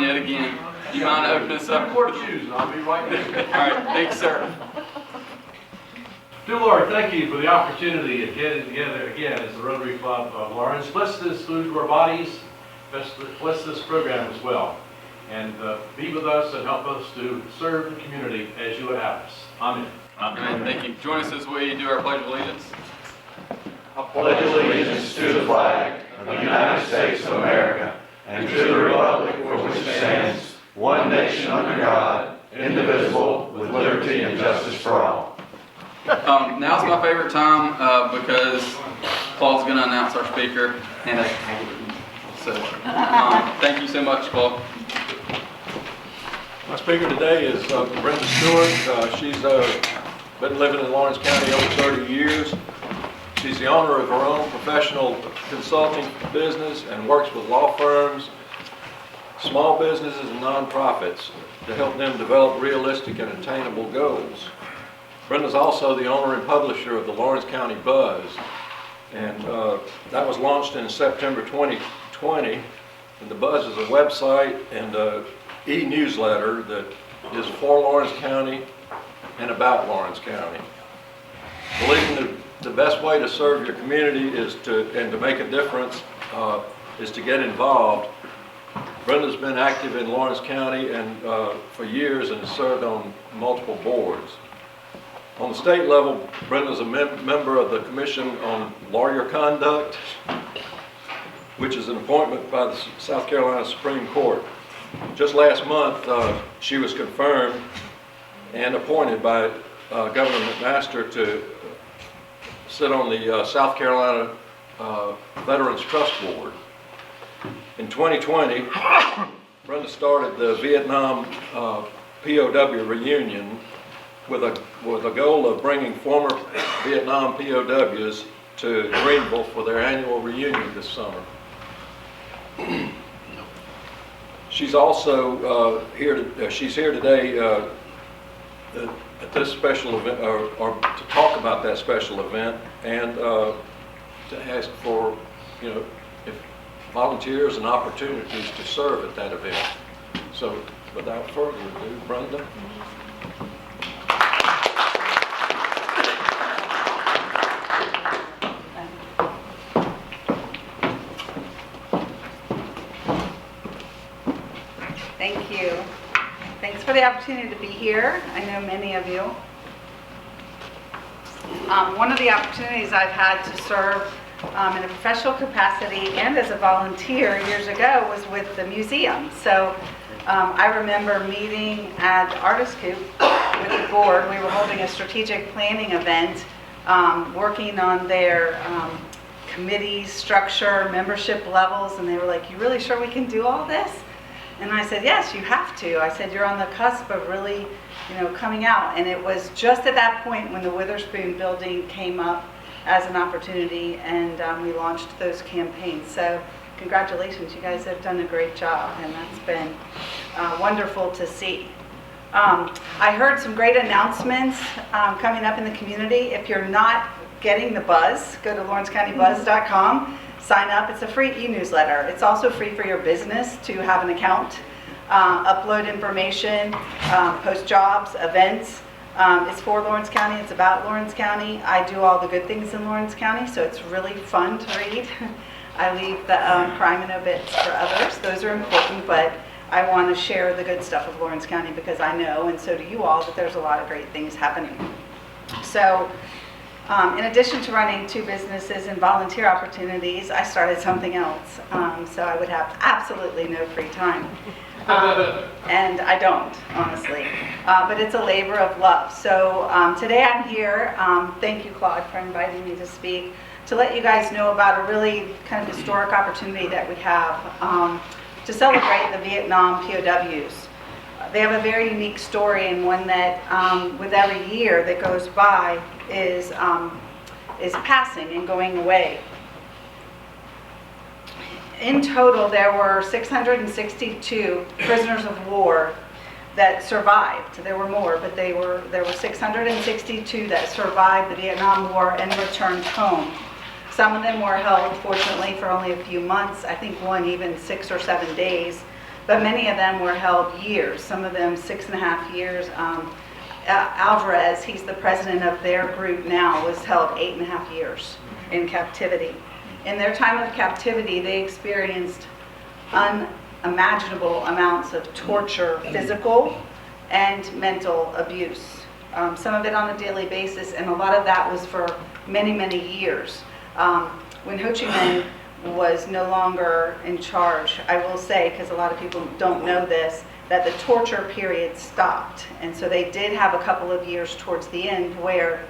yet again. You mind opening us up? Court shoes, and I'll be right there. All right, thanks, sir. Dear Lord, thank you for the opportunity of getting together again as the Rotary Club of Lawrence. Bless this food to our bodies. Bless this program as well. And be with us and help us to serve the community as you would have us. Amen. Amen. Thank you. Join us as we do our Pledge of Allegiance. I pledge allegiance to the flag of the United States of America and to the republic for which it stands, one nation under God, indivisible, with liberty and justice for all. Now's my favorite time because Claude's going to announce our speaker. And so, thank you so much, Claude. My speaker today is Brenda Stewart. She's been living in Lawrence County over 30 years. She's the owner of her own professional consulting business and works with law firms, small businesses, and nonprofits to help them develop realistic and attainable goals. Brenda's also the owner and publisher of the Lawrence County Buzz, and that was launched in September 2020. And the Buzz is a website and e-newsletter that is for Lawrence County and about Lawrence County. Believing that the best way to serve your community is to make a difference is to get involved. Brenda's been active in Lawrence County and for years and has served on multiple boards. On the state level, Brenda's a member of the Commission on Lawyer Conduct, which is an appointment by the South Carolina Supreme Court. Just last month, she was confirmed and appointed by Governor McMaster to sit on the South Carolina Veterans Trust Board. In 2020, Brenda started the Vietnam POW Reunion with a goal of bringing former Vietnam POWs to Greenville for their annual reunion this summer. She's also she's here today at this special event, or to talk about that special event, and to ask for, if volunteers and opportunities to serve at that event. So, without further ado, Brenda. Thank you. Thanks for the opportunity to be here. I know many of you. One of the opportunities I've had to serve in a professional capacity and as a volunteer years ago was with the museum. So I remember meeting at Artist Coop with the board. We were holding a strategic planning event, working on their committee structure, membership levels, and they were like, "You really sure we can do all this?" And I said, "Yes, you have to." I said, "You're on the cusp of really, coming out." And it was just at that point when the Witherspoon building came up as an opportunity, and we launched those campaigns. So congratulations, you guys have done a great job, and that's been wonderful to see. I heard some great announcements coming up in the community. If you're not getting the Buzz, go to lawrencecountybuzz.com. Sign up. It's a free e-newsletter. It's also free for your business to have an account, upload information, post jobs, events. It's for Lawrence County. It's about Lawrence County. I do all the good things in Lawrence County, so it's really fun to read. I leave the crime and obits for others. Those are important, but I want to share the good stuff of Lawrence County because I know, and so do you all, that there's a lot of great things happening. So in addition to running two businesses and volunteer opportunities, I started something else. So I would have absolutely no free time. And I don't, honestly. But it's a labor of love. So today I'm here, thank you, Claude, for inviting me to speak, to let you guys know about a really kind of historic opportunity that we have to celebrate the Vietnam POWs. They have a very unique story, and one that with every year that goes by is passing and going away. In total, there were 662 prisoners of war that survived. There were more, but there were 662 that survived the Vietnam War and returned home. Some of them were held, fortunately, for only a few months. I think one even 6 or 7 days. but many of them were held years, some of them 6.5 years. Alvarez, he's the president of their group now, was held 8.5 years in captivity. In their time of captivity, they experienced unimaginable amounts of torture, physical and mental abuse. Some of it on a daily basis, and a lot of that was for many, many years. When Ho Chi Minh was no longer in charge, I will say, because a lot of people don't know this, that the torture period stopped. And so they did have a couple of years towards the end where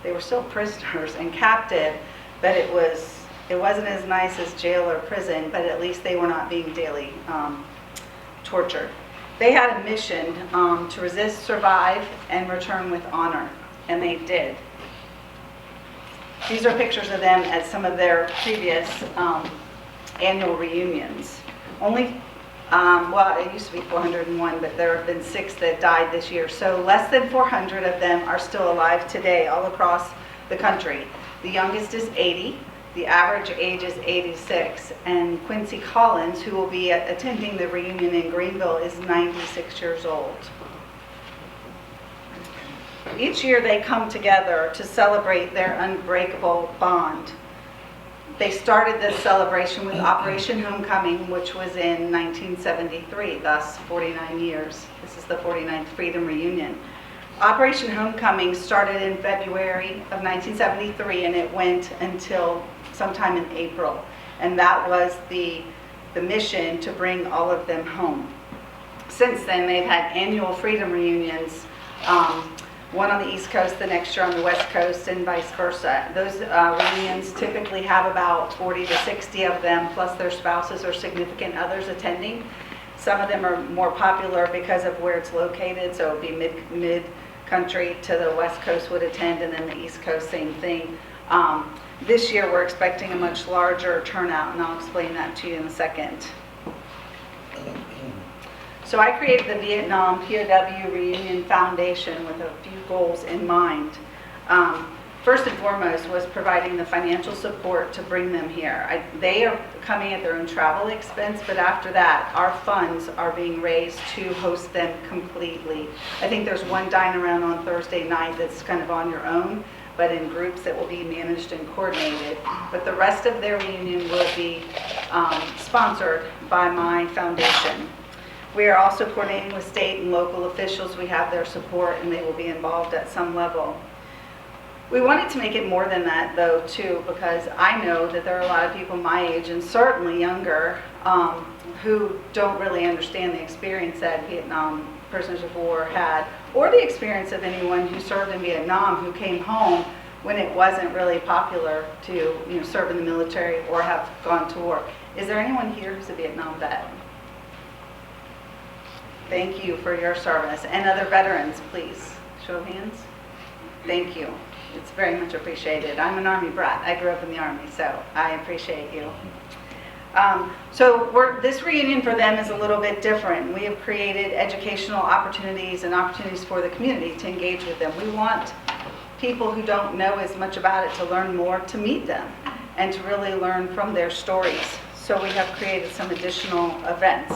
they were still prisoners and captive, but it wasn't as nice as jail or prison, but at least they were not being daily tortured. They had a mission to resist, survive, and return with honor, and they did. These are pictures of them at some of their previous annual reunions. Only, well, it used to be 401, but there have been 6 that died this year. So less than 400 of them are still alive today all across the country. The youngest is 80. The average age is 86, and Quincy Collins, who will be attending the reunion in Greenville, is 96 years old. Each year they come together to celebrate their unbreakable bond. They started this celebration with Operation Homecoming, which was in 1973, thus 49 years. This is the 49th Freedom Reunion. Operation Homecoming started in February of 1973, and it went until sometime in April, and that was the mission to bring all of them home. Since then, they've had annual Freedom Reunions, one on the East Coast, the next year on the West Coast, and vice versa. Those reunions typically have about 40 to 60 of them, plus their spouses or significant others attending. Some of them are more popular because of where it's located, so it would be mid-country to the West Coast would attend, and then the East Coast, same thing. This year we're expecting a much larger turnout, and I'll explain that to you in a second. So I created the Vietnam POW Reunion Foundation with a few goals in mind. First and foremost was providing the financial support to bring them here. They are coming at their own travel expense, but after that, our funds are being raised to host them completely. I think there's one dine around on Thursday night that's kind of on your own, but in groups that will be managed and coordinated. But the rest of their reunion will be sponsored by my foundation. We are also coordinating with state and local officials. We have their support, and they will be involved at some level. We wanted to make it more than that, though, too, because I know that there are a lot of people my age, and certainly younger, who don't really understand the experience that Vietnam prisoners of war had, or the experience of anyone who served in Vietnam who came home when it wasn't really popular to serve in the military or have gone to war. Is there anyone here who's a Vietnam vet? Thank you for your service. And other veterans, please. Show of hands. Thank you. It's very much appreciated. I'm an Army brat. I grew up in the Army, so I appreciate you. This reunion for them is a little bit different. We have created educational opportunities and opportunities for the community to engage with them. We want people who don't know as much about it to learn more, to meet them, and to really learn from their stories. So we have created some additional events.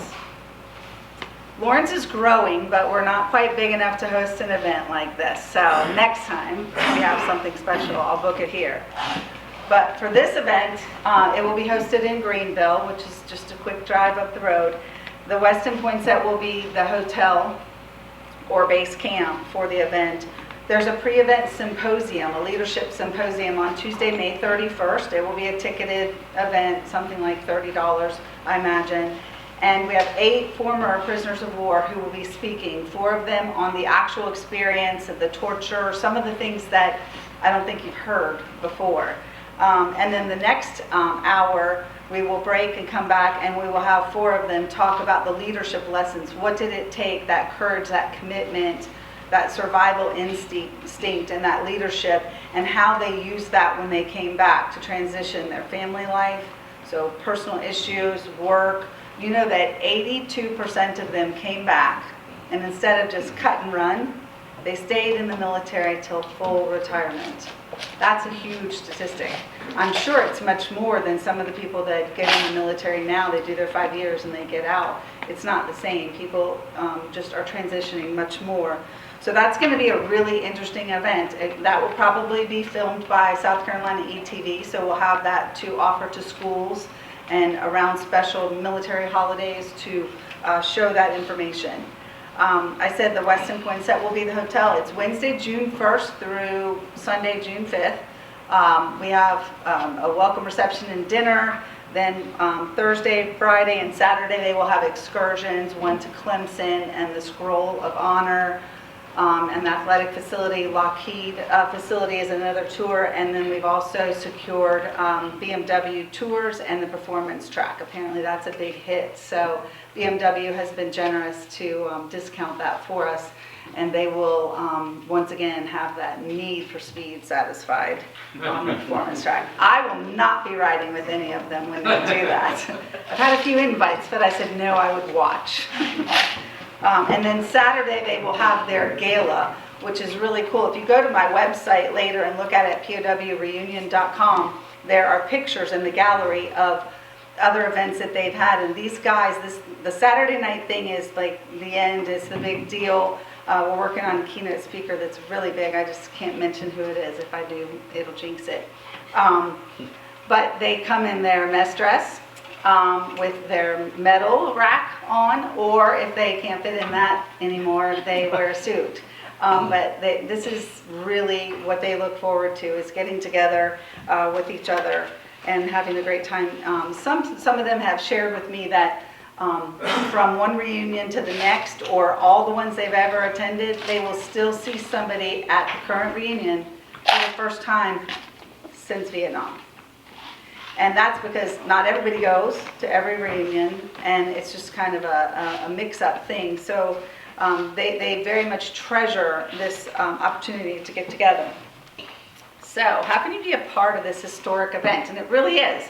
Lawrence is growing, but we're not quite big enough to host an event like this. So next time we have something special, I'll book it here. But for this event, it will be hosted in Greenville, which is just a quick drive up the road. The Westin Poinsett will be the hotel or base camp for the event. There's a pre-event symposium, a leadership symposium on Tuesday, May 31st. It will be a ticketed event, something like $30, I imagine. And we have 8 former prisoners of war who will be speaking, 4 of them on the actual experience of the torture, some of the things that I don't think you've heard before. And then the next hour, we will break and come back, and we will have 4 of them talk about the leadership lessons. What did it take, that courage, that commitment, that survival instinct, and that leadership, and how they used that when they came back to transition their family life, so personal issues, work. You know that 82% of them came back, and instead of just cut and run, They stayed in the military till full retirement. That's a huge statistic. I'm sure it's much more than some of the people that get in the military now. They do their 5 years and they get out. It's not the same. People just are transitioning much more. So that's going to be a really interesting event. That will probably be filmed by South Carolina ETV, so we'll have that to offer to schools and around special military holidays to show that information. I said the Westin Poinsett will be the hotel. It's Wednesday, June 1st through Sunday, June 5th. We have a welcome reception and dinner. Then Thursday, Friday, and Saturday they will have excursions, one to Clemson and the Scroll of Honor. And the athletic facility, Lockheed facility is another tour, and then we've also secured BMW tours and the performance track. Apparently that's a big hit, so BMW has been generous to discount that for us, and they will once again have that need for speed satisfied on the performance track. I will not be riding with any of them when they do that. I've had a few invites, but I said no, I would watch. And then Saturday they will have their gala, which is really cool. If you go to my website later and look at it, powreunion.com, there are pictures in the gallery of other events that they've had. And these guys, the Saturday night thing is like the end, it's the big deal. We're working on a keynote speaker that's really big. I just can't mention who it is. If I do, it'll jinx it. But they come in their mess dress. With their medal rack on, or if they can't fit in that anymore, they wear a suit. But this is really what they look forward to, is getting together with each other and having a great time. Some of them have shared with me that from one reunion to the next, or all the ones they've ever attended, they will still see somebody at the current reunion for the first time since Vietnam. And that's because not everybody goes to every reunion, and it's just kind of a mix-up thing. So they very much treasure this opportunity to get together. So how can you be a part of this historic event? And it really is.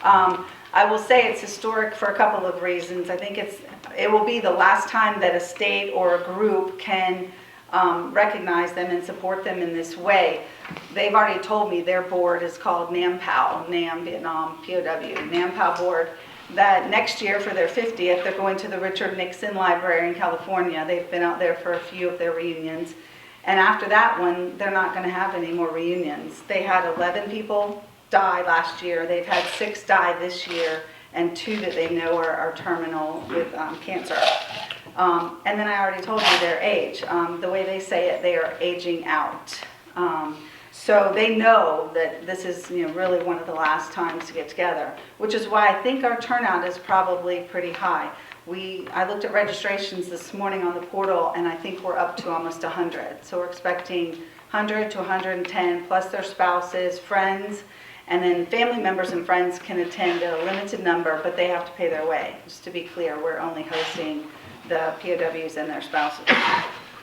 I will say it's historic for a couple of reasons. I think it will be the last time that a state or a group can recognize them and support them in this way. They've already told me their board is called NAM POW, NAM Vietnam POW, NAM POW board, that next year for their 50th, they're going to the Richard Nixon Library in California. They've been out there for a few of their reunions. And after that one, they're not going to have any more reunions. They had 11 people die last year. They've had 6 die this year, and 2 that they know are terminal with cancer. And then I already told you their age. The way they say it, they are aging out. So they know that this is really one of the last times to get together, which is why I think our turnout is probably pretty high. I looked at registrations this morning on the portal, and I think we're up to almost 100. So we're expecting 100 to 110, plus their spouses, friends, and then family members and friends can attend at a limited number, but they have to pay their way. Just to be clear, we're only hosting the POWs and their spouses.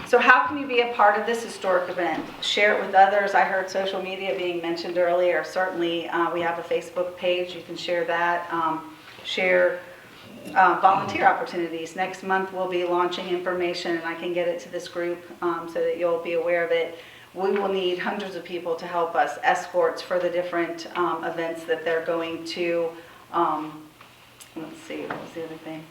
So how can you be a part of this historic event? Share it with others. I heard social media being mentioned earlier. Certainly, we have a Facebook page. You can share that. Share volunteer opportunities. Next month, we'll be launching information, and I can get it to this group so that you'll be aware of it. We will need hundreds of people to help us, escorts for the different events that they're going to. Let's see, what was the other thing?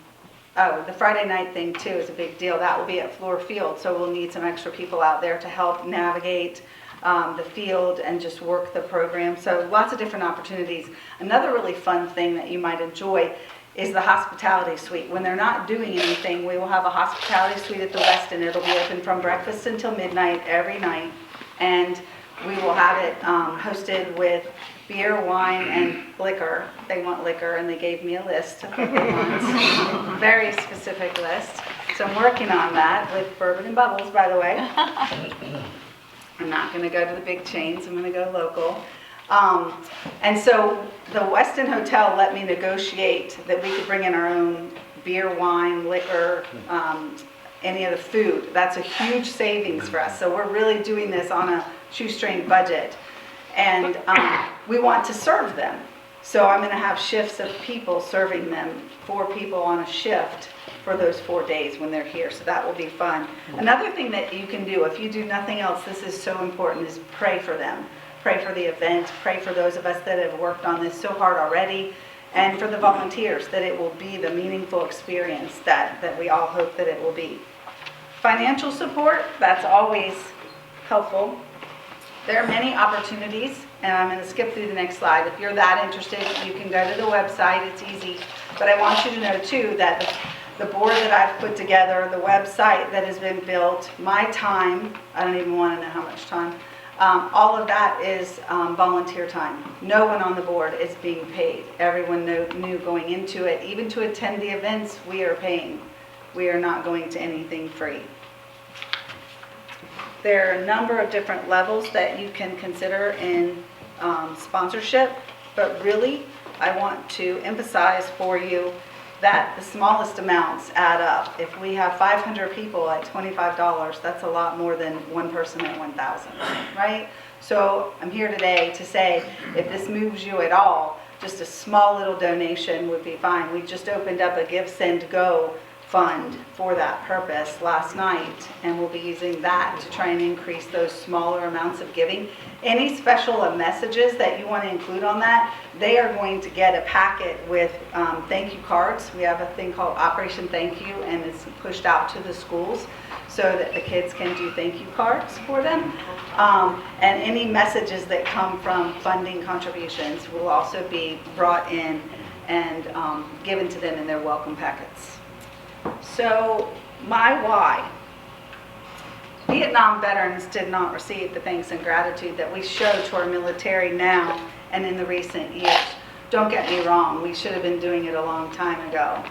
Oh, the Friday night thing too is a big deal. That will be at Floor Field, so we'll need some extra people out there to help navigate the field and just work the program. So lots of different opportunities. Another really fun thing that you might enjoy is the hospitality suite. When they're not doing anything, we will have a hospitality suite at the Westin. It'll be open from breakfast until midnight every night, and we will have it hosted with beer, wine, and liquor. They want liquor, and they gave me a list of what they want. Very specific list. So I'm working on that with bourbon and bubbles, by the way. I'm not going to go to the big chains. I'm going to go local. And so the Westin Hotel let me negotiate that we could bring in our own beer, wine, liquor, any of the food. That's a huge savings for us. So we're really doing this on a shoestring budget. And we want to serve them. So I'm going to have shifts of people serving them, 4 people on a shift for those 4 days when they're here. So that will be fun. Another thing that you can do, if you do nothing else, this is so important, is pray for them. Pray for the event. Pray for those of us that have worked on this so hard already. And for the volunteers, that it will be the meaningful experience that we all hope that it will be. Financial support, that's always helpful. There are many opportunities, and I'm going to skip through the next slide. If you're that interested, you can go to the website. It's easy. But I want you to know, too, that the board that I've put together, the website that has been built, my time, I don't even want to know how much time, all of that is volunteer time. No one on the board is being paid. Everyone knew going into it. Even to attend the events, we are paying. We are not going to anything free. There are a number of different levels that you can consider in sponsorship, but really, I want to emphasize for you that the smallest amounts add up. If we have 500 people at $25, that's a lot more than one person at 1,000, right? So I'm here today to say, if this moves you at all, just a small little donation would be fine. We just opened up a Give, Send, Go fund for that purpose last night, and we'll be using that to try and increase those smaller amounts of giving. Any special messages that you want to include on that, they are going to get a packet with thank you cards. We have a thing called Operation Thank You, and it's pushed out to the schools so that the kids can do thank you cards for them. And any messages that come from funding contributions will also be brought in and given to them in their welcome packets. So, my why. Vietnam veterans did not receive the thanks and gratitude that we show to our military now and in the recent years. Don't get me wrong, we should have been doing it a long time ago.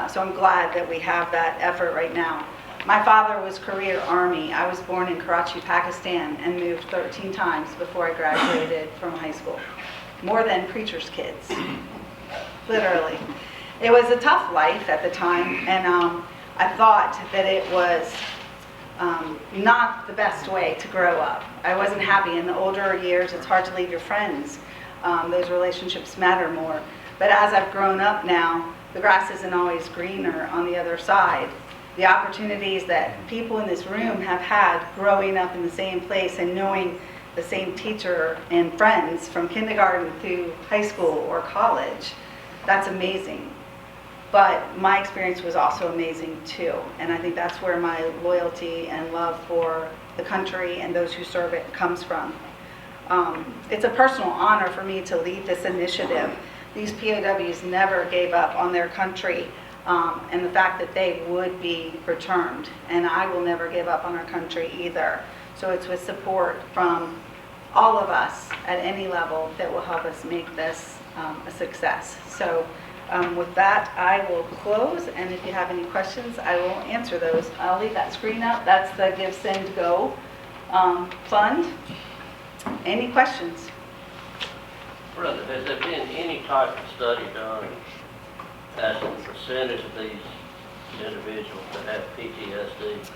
So I'm glad that we have that effort right now. My father was career Army. I was born in Karachi, Pakistan, and moved 13 times before I graduated from high school. More than preacher's kids, literally. It was a tough life at the time, and I thought that it was not the best way to grow up. I wasn't happy. In the older years, it's hard to leave your friends. Those relationships matter more. But as I've grown up now, the grass isn't always greener on the other side. The opportunities that people in this room have had growing up in the same place and knowing the same teacher and friends from kindergarten through high school or college, that's amazing. But my experience was also amazing too. And I think that's where my loyalty and love for the country and those who serve it comes from. It's a personal honor for me to lead this initiative. These POWs never gave up on their country and the fact that they would be returned. And I will never give up on our country either. So it's with support from all of us at any level that will help us make this a success. So with that, I will close, and if you have any questions, I will answer those. I'll leave that screen up. That's the Give, Send, Go fund. Any questions? Brother, has there been any type of study done as a percentage of these individuals that have PTSD?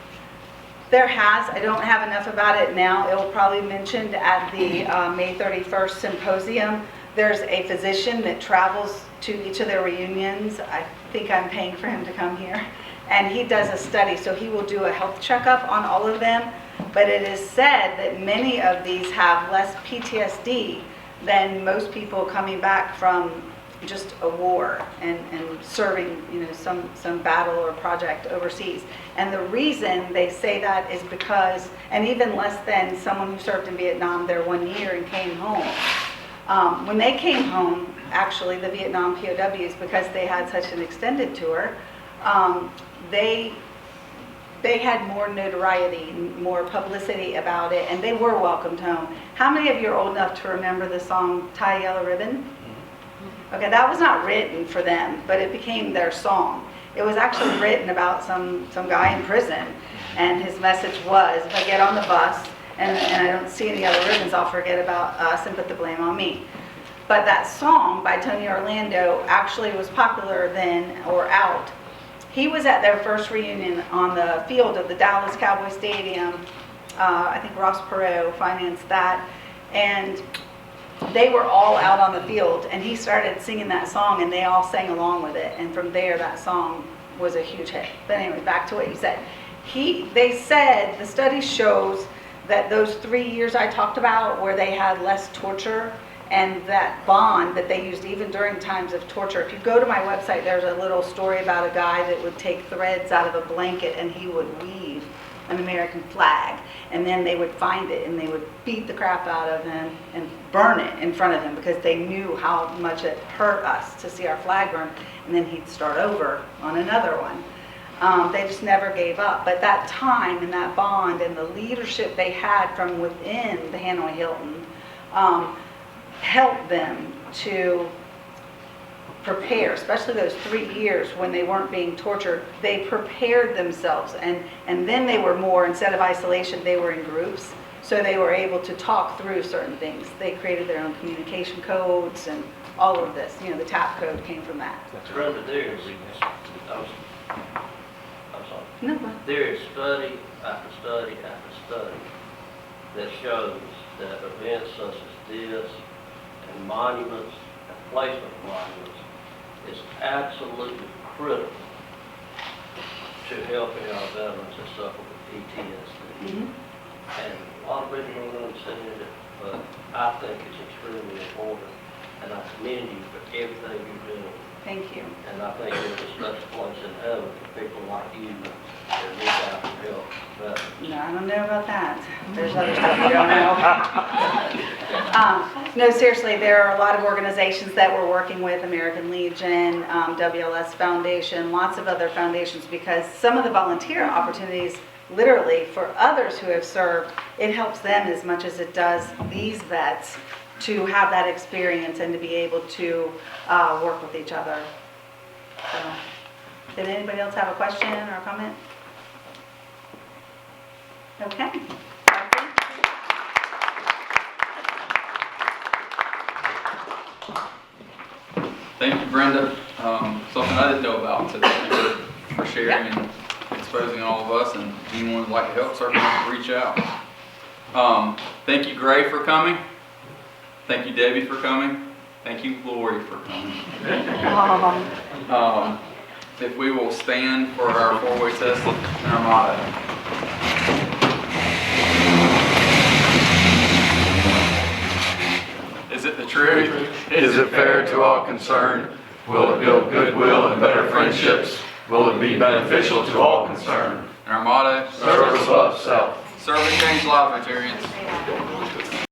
There has. I don't have enough about it now. It will probably be mentioned at the May 31st symposium. There's a physician that travels to each of their reunions. I think I'm paying for him to come here. And he does a study, so he will do a health checkup on all of them. But it is said that many of these have less PTSD than most people coming back from just a war and serving, some battle or project overseas. And the reason they say that is because, and even less than someone who served in Vietnam there 1 year and came home. When they came home, actually, the Vietnam POWs, because they had such an extended tour, they had more notoriety, more publicity about it, and they were welcomed home. How many of you are old enough to remember the song Tie a Yellow Ribbon? Okay, that was not written for them, but it became their song. It was actually written about some guy in prison, and his message was, if I get on the bus and I don't see any yellow ribbons, I'll forget about us and put the blame on me. But that song by Tony Orlando actually was popular then, or out. He was at their first reunion on the field of the Dallas Cowboy Stadium. I think Ross Perot financed that. And they were all out on the field, and he started singing that song, and they all sang along with it. And from there, that song was a huge hit. But anyway, back to what you said. They said, the study shows that those 3 years I talked about where they had less torture and that bond that they used even during times of torture. If you go to my website, there's a little story about a guy that would take threads out of a blanket and he would weave an American flag. And then they would find it and they would beat the crap out of him and burn it in front of him because they knew how much it hurt us to see our flag burn. And then he'd start over on another one. They just never gave up. But that time and that bond and the leadership they had from within the Hanoi Hilton helped them to prepare, especially those 3 years when they weren't being tortured. They prepared themselves, and then they were more, instead of isolation, they were in groups. So they were able to talk through certain things. They created their own communication codes and all of this. You know, the TAP code came from that. Brenda, I'm sorry. No, but There is study after study after study that shows that events such as this and monuments and placement of monuments is absolutely critical to helping our veterans that suffer with PTSD. And a lot of people don't understand it, but I think it's extremely important. And I commend you for everything you're doing. thank you. And I think there's a special place in heaven for people like you that reach out and help veterans. No, I don't know about that. There's other stuff you don't know. No, seriously, there are a lot of organizations that we're working with, American Legion, WLS Foundation, lots of other foundations, because some of the volunteer opportunities, literally, for others who have served, it helps them as much as it does these vets to have that experience and to be able to work with each other. So, did anybody else have a question or a comment? Okay. Thank you, Brenda. Something I didn't know about, so thank you for sharing and exposing all of us, and anyone who'd like to help, certainly reach out. Thank you, Gray, for coming. Thank you, Debbie, for coming. Thank you, Lori, for coming. If we will stand for our four-way test and our motto. Is it the truth? Is it fair to all concerned? Will it build goodwill and better friendships? Will it be beneficial to all concerned? And our motto? Service above self. Serve and change lives, Rotarians.